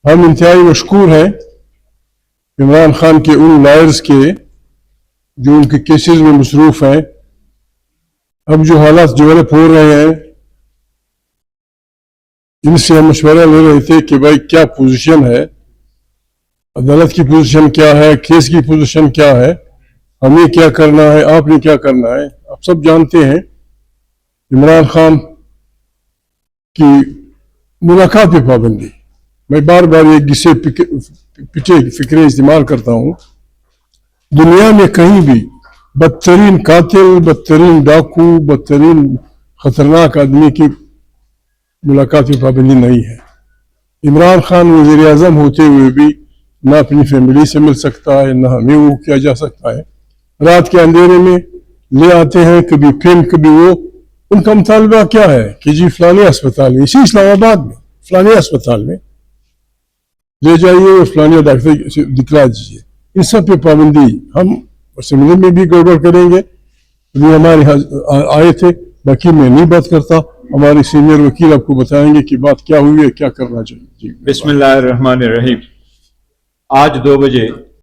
ہم انتہائی مشکور ہیں عمران خان کے ان لائرز کے جو ان کے کیسز میں مصروف ہیں. اب جو حالات ڈیولپ ہو رہے ہیں ان سے ہم مشورہ لے رہے تھے کہ بھائی کیا پوزیشن ہے, عدالت کی پوزیشن کیا ہے, کیس کی پوزیشن کیا ہے, ہمیں کیا کرنا ہے, آپ نے کیا کرنا ہے. آپ سب جانتے ہیں عمران خان کی ملاقات پہ پابندی. میں بار بار یہ گسے پچھے فکریں استعمال کرتا ہوں. دنیا میں کہیں بھی بدترین قاتل, بدترین ڈاکو, بدترین خطرناک آدمی کی ملاقات پہ پابندی نہیں ہے. عمران خان وزیر اعظم ہوتے ہوئے بھی نہ اپنی فیملی سے مل سکتا ہے, نہ ہمیں وہ کیا جا سکتا ہے. رات کے اندھیرے میں لے آتے ہیں, کبھی پھر کبھی وہ. ان کا مطالبہ کیا ہے کہ جی فلانے اسپتال میں, اسی اسلام آباد میں فلانے اسپتال میں لے جائیے اور فلانے ڈاکٹر سے دکھلا دیجیے. ان سب پہ پابندی. ہم اسمبلی میں بھی گڑبڑ کریں گے. ابھی ہمارے آئے تھے, باقی میں نہیں بات کرتا, ہمارے سینئر وکیل آپ کو بتائیں گے کہ بات کیا ہوئی ہے, کیا کرنا چاہیے. بسم اللہ الرحمن الرحیم. آج 2 بجے